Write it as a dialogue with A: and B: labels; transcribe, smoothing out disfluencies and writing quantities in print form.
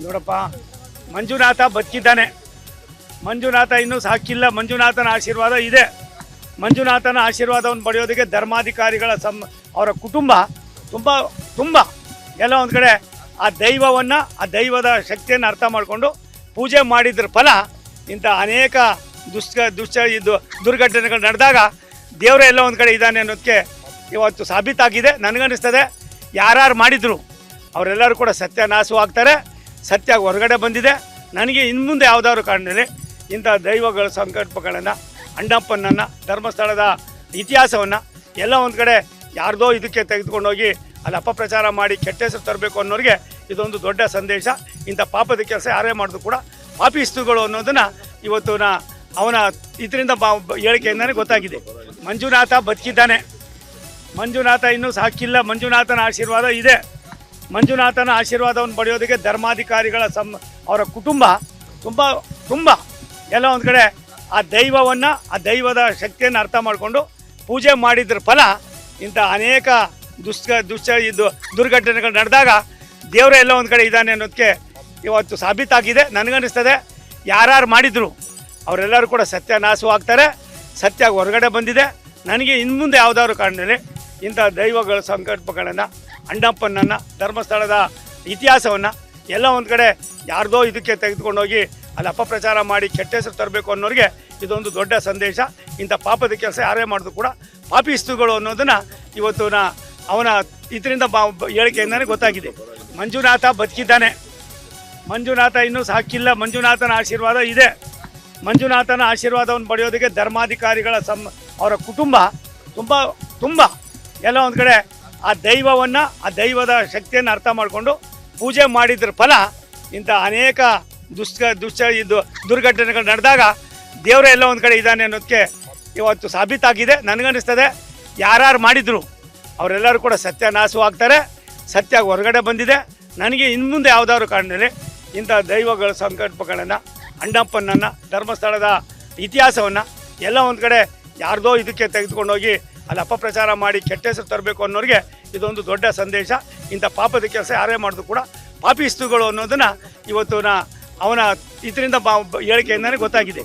A: ನೋಡಪ್ಪ, ಮಂಜುನಾಥ ಬದುಕಿದ್ದಾನೆ. ಮಂಜುನಾಥ ಇನ್ನೂ ಸಾಕಿಲ್ಲ. ಮಂಜುನಾಥನ ಆಶೀರ್ವಾದ ಇದೆ. ಮಂಜುನಾಥನ ಆಶೀರ್ವಾದವನ್ನು ಪಡೆಯೋದಕ್ಕೆ ಧರ್ಮಾಧಿಕಾರಿಗಳ ಅವರ ಕುಟುಂಬ ತುಂಬ ಎಲ್ಲ ಒಂದು ಕಡೆ ಆ ದೈವವನ್ನು, ಆ ದೈವದ ಶಕ್ತಿಯನ್ನು ಅರ್ಥ ಮಾಡಿಕೊಂಡು ಪೂಜೆ ಮಾಡಿದ್ರ ಫಲ ಇಂಥ ಅನೇಕ ಇದು ದುರ್ಘಟನೆಗಳು ನಡೆದಾಗ ದೇವರೇ ಎಲ್ಲ ಒಂದು ಕಡೆ ಇದ್ದಾನೆ ಅನ್ನೋದಕ್ಕೆ ಇವತ್ತು ಸಾಬೀತಾಗಿದೆ. ನನಗನ್ನಿಸ್ತದೆ ಯಾರು ಮಾಡಿದ್ರು ಅವರೆಲ್ಲರೂ ಕೂಡ ಸತ್ಯನಾಶವಾಗ್ತಾರೆ. ಸತ್ಯ ಹೊರಗಡೆ ಬಂದಿದೆ. ನನಗೆ ಇನ್ನು ಮುಂದೆ ಯಾವುದಾದ್ರು ಕಾರಣದಲ್ಲಿ ಇಂಥ ದೈವಗಳ ಸಂಕಲ್ಪಗಳನ್ನು, ಅಣ್ಣಪ್ಪನನ್ನು, ಧರ್ಮಸ್ಥಳದ ಇತಿಹಾಸವನ್ನು ಎಲ್ಲ ಒಂದು ಕಡೆ ಯಾರ್ದೋ ಇದಕ್ಕೆ ತೆಗೆದುಕೊಂಡೋಗಿ ಅಲ್ಲಿ ಅಪಪ್ರಚಾರ ಮಾಡಿ ಕೆಟ್ಟ ಹೆಸರು ತರಬೇಕು ಅನ್ನೋರಿಗೆ ಇದೊಂದು ದೊಡ್ಡ ಸಂದೇಶ. ಇಂಥ ಪಾಪದ ಕೆಲಸ ಯಾರೇ ಮಾಡಿದ್ರು ಕೂಡ ಪಾಪಿಸ್ತುಗಳು ಅನ್ನೋದನ್ನು ಇವತ್ತು ಅವನ ಇದರಿಂದ ಹೇಳಿಕೆಯಿಂದನೇ ಗೊತ್ತಾಗಿದೆ. ಮಂಜುನಾಥ ಬದುಕಿದ್ದಾನೆ. ಮಂಜುನಾಥ ಇನ್ನೂ ಸಾಕಿಲ್ಲ. ಮಂಜುನಾಥನ ಆಶೀರ್ವಾದ ಇದೆ. ಮಂಜುನಾಥನ ಆಶೀರ್ವಾದವನ್ನು ಪಡೆಯೋದಕ್ಕೆ ಧರ್ಮಾಧಿಕಾರಿಗಳ ಅವರ ಕುಟುಂಬ ತುಂಬ ಎಲ್ಲ ಒಂದು ಕಡೆ ಆ ದೈವವನ್ನು, ಆ ದೈವದ ಶಕ್ತಿಯನ್ನು ಅರ್ಥ ಮಾಡಿಕೊಂಡು ಪೂಜೆ ಮಾಡಿದ್ರ ಫಲ ಇಂಥ ಅನೇಕ ಇದು ದುರ್ಘಟನೆಗಳು ನಡೆದಾಗ ದೇವರೇ ಎಲ್ಲ ಒಂದು ಕಡೆ ಇದ್ದಾನೆ ಅನ್ನೋದಕ್ಕೆ ಇವತ್ತು ಸಾಬೀತಾಗಿದೆ. ನನಗನ್ನಿಸ್ತದೆ ಯಾರು ಮಾಡಿದ್ರು ಅವರೆಲ್ಲರೂ ಕೂಡ ಸತ್ಯನಾಶವಾಗ್ತಾರೆ. ಸತ್ಯ ಹೊರಗಡೆ ಬಂದಿದೆ. ನನಗೆ ಇನ್ನು ಮುಂದೆ ಯಾವುದಾದ್ರು ಕಾರಣದಲ್ಲಿ ಇಂಥ ದೈವಗಳ ಸಂಕಲ್ಪಗಳನ್ನು, ಅಣ್ಣಪ್ಪನನ್ನು, ಧರ್ಮಸ್ಥಳದ ಇತಿಹಾಸವನ್ನು ಎಲ್ಲ ಒಂದು ಕಡೆ ಯಾರ್ದೋ ಇದಕ್ಕೆ ತೆಗೆದುಕೊಂಡೋಗಿ ಅಲ್ಲಿ ಅಪಪ್ರಚಾರ ಮಾಡಿ ಕೆಟ್ಟ ಹೆಸರು ತರಬೇಕು ಅನ್ನೋರಿಗೆ ಇದೊಂದು ದೊಡ್ಡ ಸಂದೇಶ. ಇಂಥ ಪಾಪದ ಕೆಲಸ ಯಾರೇ ಮಾಡಿದ್ರು ಕೂಡ ಪಾಪಿಸ್ತುಗಳು ಅನ್ನೋದನ್ನು ಇವತ್ತು ಅವನ ಇದರಿಂದ ಹೇಳಿಕೆಯಿಂದನೇ ಗೊತ್ತಾಗಿದೆ. ಮಂಜುನಾಥ ಬದುಕಿದ್ದಾನೆ. ಮಂಜುನಾಥ ಇನ್ನೂ ಸಾಕಿಲ್ಲ. ಮಂಜುನಾಥನ ಆಶೀರ್ವಾದ ಇದೆ. ಮಂಜುನಾಥನ ಆಶೀರ್ವಾದವನ್ನು ಪಡೆಯೋದಕ್ಕೆ ಧರ್ಮಾಧಿಕಾರಿಗಳ ಅವರ ಕುಟುಂಬ ತುಂಬ ಎಲ್ಲ ಒಂದು ಕಡೆ ಆ ದೈವವನ್ನು, ಆ ದೈವದ ಶಕ್ತಿಯನ್ನು ಅರ್ಥ ಮಾಡಿಕೊಂಡು ಪೂಜೆ ಮಾಡಿದ್ರ ಫಲ ಇಂಥ ಅನೇಕ ಇದು ದುರ್ಘಟನೆಗಳು ನಡೆದಾಗ ದೇವರೇ ಎಲ್ಲ ಒಂದು ಕಡೆ ಇದ್ದಾನೆ ಅನ್ನೋದಕ್ಕೆ ಇವತ್ತು ಸಾಬೀತಾಗಿದೆ. ನನಗನ್ನಿಸ್ತದೆ ಯಾರು ಮಾಡಿದ್ರು ಅವರೆಲ್ಲರೂ ಕೂಡ ಸತ್ಯನಾಶವಾಗ್ತಾರೆ. ಸತ್ಯ ಹೊರಗಡೆ ಬಂದಿದೆ. ನನಗೆ ಇನ್ನು ಮುಂದೆ ಯಾವುದಾದ್ರು ಕಾರಣದಲ್ಲಿ ಇಂಥ ದೈವಗಳ ಸಂಕಲ್ಪಗಳನ್ನು, ಅಣ್ಣಪ್ಪನನ್ನು, ಧರ್ಮಸ್ಥಳದ ಇತಿಹಾಸವನ್ನು ಎಲ್ಲ ಒಂದು ಕಡೆ ಯಾರ್ದೋ ಇದಕ್ಕೆ ತೆಗೆದುಕೊಂಡೋಗಿ ಅಲ್ಲಿ ಅಪಪ್ರಚಾರ ಮಾಡಿ ಕೆಟ್ಟ ಹೆಸರು ತರಬೇಕು ಅನ್ನೋರಿಗೆ ಇದೊಂದು ದೊಡ್ಡ ಸಂದೇಶ. ಇಂಥ ಪಾಪದ ಕೆಲಸ ಯಾರೇ ಮಾಡಿದ್ರು ಕೂಡ ಪಾಪಿಸ್ತುಗಳು ಅನ್ನೋದನ್ನು ಇವತ್ತು ಅವನ ಇದರಿಂದ ಹೇಳಿಕೆಯಿಂದನೇ ಗೊತ್ತಾಗಿದೆ.